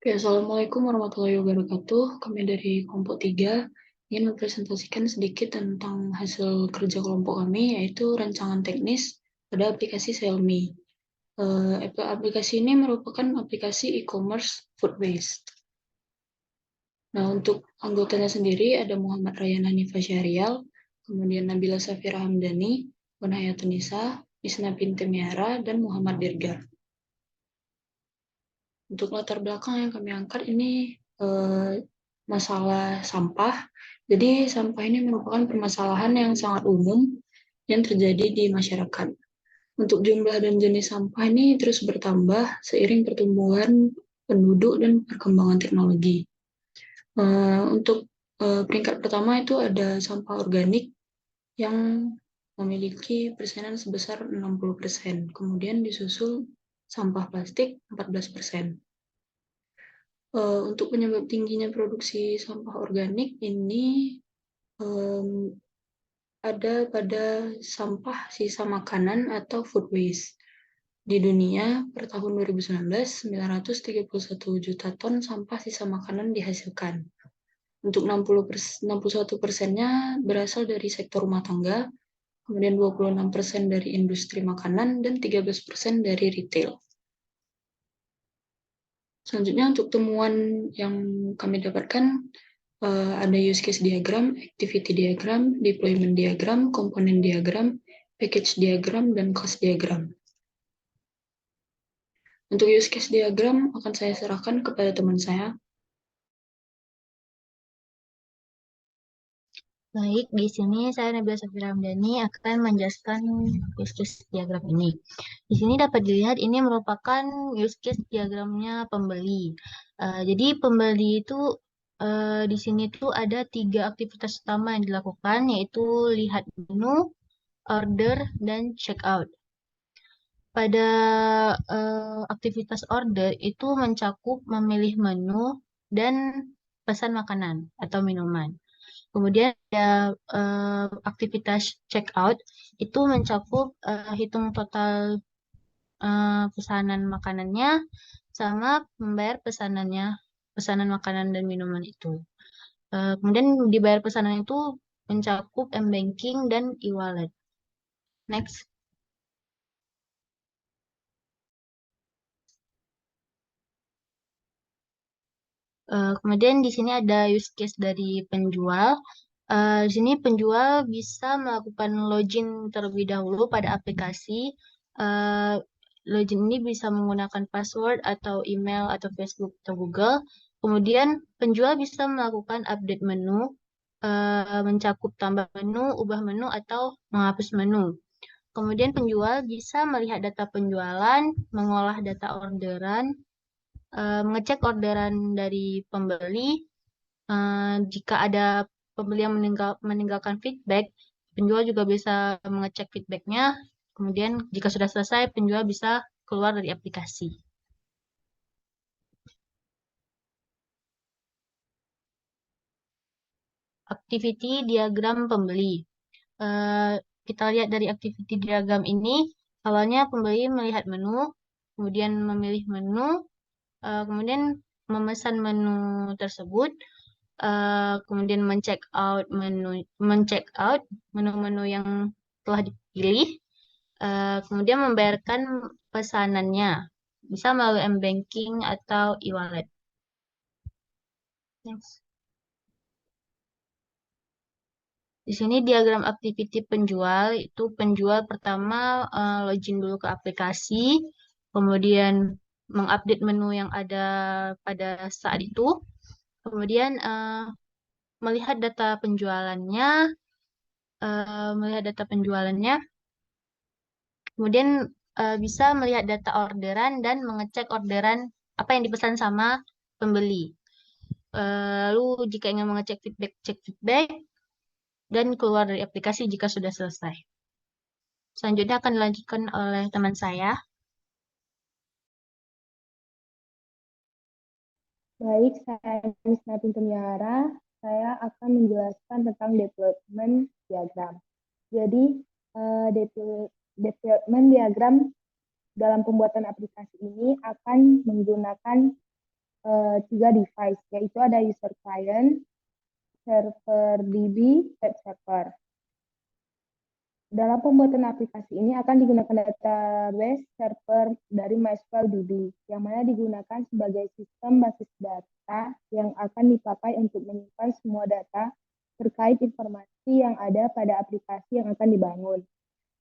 Oke, Assalamualaikum warahmatullahi wabarakatuh. Kami dari kelompok 3 ingin mempresentasikan sedikit tentang hasil kerja kelompok kami, yaitu rancangan teknis pada aplikasi Xiaomi. Aplikasi ini merupakan aplikasi e-commerce food waste. Nah, untuk anggotanya sendiri ada Muhammad Rayyan Hanifah Syahrial, kemudian Nabila Safira Hamdani, Wanayatun Nisa, Isna Binti Miara, dan Muhammad Dirgar. Untuk latar belakang yang kami angkat ini masalah sampah. Jadi sampah ini merupakan permasalahan yang sangat umum yang terjadi di masyarakat. Untuk jumlah dan jenis sampah ini terus bertambah seiring pertumbuhan penduduk dan perkembangan teknologi. Untuk peringkat pertama itu ada sampah organik yang memiliki persenan sebesar 60%. Kemudian disusul sampah plastik 14%. Untuk penyebab tingginya produksi sampah organik ini ada pada sampah sisa makanan atau food waste. Di dunia, per tahun 2019, 931 juta ton sampah sisa makanan dihasilkan. Untuk 61%-nya berasal dari sektor rumah tangga, kemudian 26% dari industri makanan, dan 13% dari retail. Selanjutnya untuk temuan yang kami dapatkan, ada use case diagram, activity diagram, deployment diagram, komponen diagram, package diagram, dan cost diagram. Untuk use case diagram akan saya serahkan kepada teman saya. Baik, di sini saya Nabila Safira Hamdani akan menjelaskan use case diagram ini. Di sini dapat dilihat ini merupakan use case diagramnya pembeli. Jadi pembeli itu di sini tuh ada 3 aktivitas utama yang dilakukan, yaitu lihat menu, order, dan checkout. Pada aktivitas order itu mencakup memilih menu dan pesan makanan atau minuman. Kemudian ada aktivitas checkout itu mencakup hitung total pesanan makanannya sama membayar pesanan makanan dan minuman itu. Kemudian dibayar pesanan itu mencakup m-banking dan e-wallet. Next. Kemudian di sini ada use case dari penjual. Di sini penjual bisa melakukan login terlebih dahulu pada aplikasi. Uh, Login ini bisa menggunakan password atau email atau Facebook atau Google. Kemudian penjual bisa melakukan update menu, mencakup tambah menu, ubah menu, atau menghapus menu. Kemudian penjual bisa melihat data penjualan, mengolah data orderan, mengecek orderan dari pembeli. Jika ada pembeli yang meninggalkan feedback, penjual juga bisa mengecek feedbacknya. Kemudian jika sudah selesai, penjual bisa keluar dari aplikasi. Activity diagram pembeli. Eh, Kita lihat dari activity diagram ini, awalnya pembeli melihat menu, kemudian memilih menu, kemudian memesan menu tersebut, kemudian mencek out menu-menu yang telah dipilih, kemudian membayarkan pesanannya bisa melalui m-banking atau e-wallet. Next. Di sini diagram activity penjual itu penjual pertama login dulu ke aplikasi, kemudian mengupdate menu yang ada pada saat itu, kemudian melihat data penjualannya, kemudian bisa melihat data orderan dan mengecek orderan apa yang dipesan sama pembeli. Lalu jika ingin mengecek feedback, cek feedback dan keluar dari aplikasi jika sudah selesai. Selanjutnya akan dilanjutkan oleh teman saya. Baik, saya Misna Pintumiara. Saya akan menjelaskan tentang development diagram. Jadi, development diagram dalam pembuatan aplikasi ini akan menggunakan tiga device, yaitu ada user client, server DB, web server. Dalam pembuatan aplikasi ini akan digunakan database server dari MySQL.db, yang mana digunakan sebagai sistem basis data yang akan dipakai untuk menyimpan semua data terkait informasi yang ada pada aplikasi yang akan dibangun.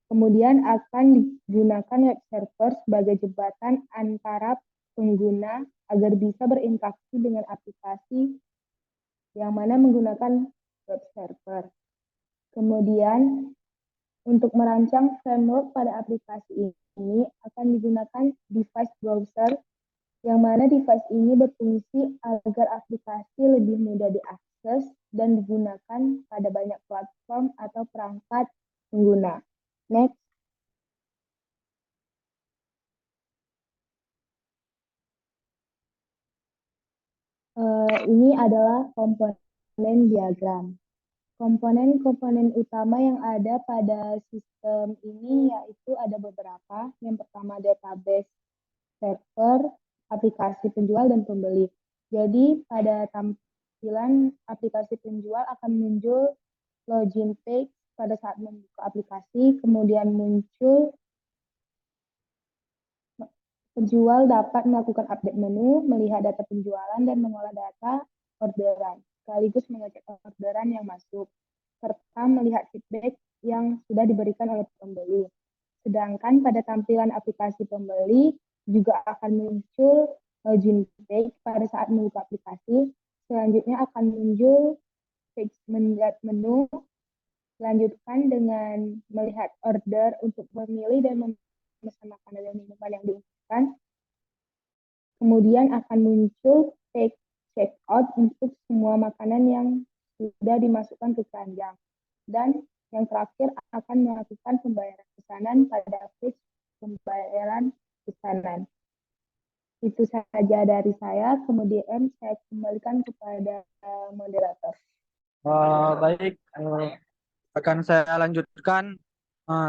Kemudian akan digunakan web server sebagai jembatan antara pengguna agar bisa berinteraksi dengan aplikasi yang mana menggunakan web server. Kemudian untuk merancang framework pada aplikasi ini akan digunakan device browser, yang mana device ini berfungsi agar aplikasi lebih mudah diakses dan digunakan pada banyak platform atau perangkat pengguna. Next. Ini adalah komponen diagram. Komponen-komponen utama yang ada pada sistem ini yaitu ada beberapa. Yang pertama database server, aplikasi penjual, dan pembeli. Jadi pada tampilan aplikasi penjual akan muncul login page pada saat membuka aplikasi, kemudian muncul penjual dapat melakukan update menu, melihat data penjualan, dan mengolah data orderan, sekaligus mengecek orderan yang masuk, serta melihat feedback yang sudah diberikan oleh pembeli. Sedangkan pada tampilan aplikasi pembeli juga akan muncul login page pada saat membuka aplikasi. Selanjutnya akan muncul page melihat menu, lanjutkan dengan melihat order untuk memilih dan memesan makanan dan minuman yang diinginkan. Kemudian akan muncul page checkout untuk semua makanan yang sudah dimasukkan ke keranjang. Dan yang terakhir akan melakukan pembayaran pesanan pada page pembayaran pesanan. Itu saja dari saya, kemudian saya kembalikan kepada moderator. Baik, akan saya lanjutkan.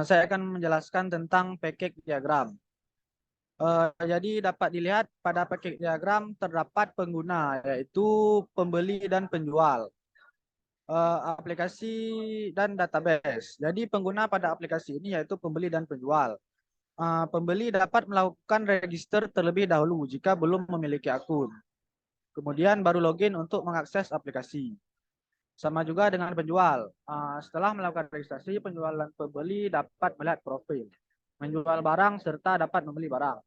Saya akan menjelaskan tentang package diagram. Jadi dapat dilihat pada package diagram terdapat pengguna, yaitu pembeli dan penjual, aplikasi dan database. Jadi pengguna pada aplikasi ini yaitu pembeli dan penjual. Pembeli dapat melakukan register terlebih dahulu jika belum memiliki akun. Kemudian baru login untuk mengakses aplikasi. Sama juga dengan penjual. Setelah melakukan registrasi, penjual dan pembeli dapat melihat profil, menjual barang, serta dapat membeli barang.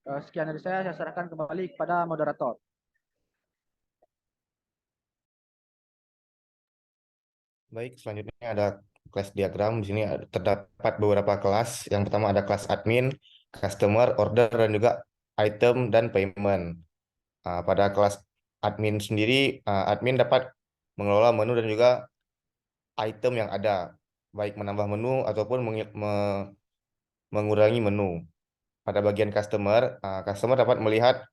Sekian dari saya serahkan kembali kepada moderator. Baik, selanjutnya ada kelas diagram. Di sini terdapat beberapa kelas. Yang pertama ada kelas admin, customer, order, dan juga item dan payment. Pada kelas admin sendiri, admin dapat mengelola menu dan juga item yang ada, baik menambah menu ataupun mengurangi menu. Pada bagian customer, customer dapat melihat,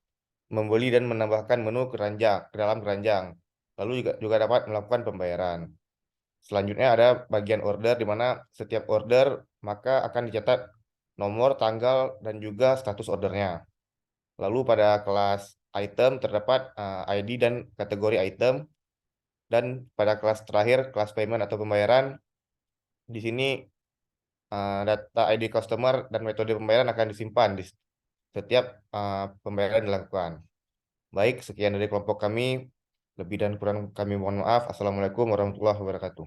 membeli dan menambahkan menu ke dalam keranjang. Lalu juga dapat melakukan pembayaran. Selanjutnya ada bagian order, di mana setiap order maka akan dicatat nomor, tanggal, dan juga status ordernya. Lalu pada kelas item terdapat ID dan kategori item. Dan pada kelas terakhir, kelas payment atau pembayaran, di sini data ID customer dan metode pembayaran akan disimpan di setiap pembayaran dilakukan. Baik, sekian dari kelompok kami. Lebih dan kurang kami mohon maaf. Assalamualaikum warahmatullahi wabarakatuh.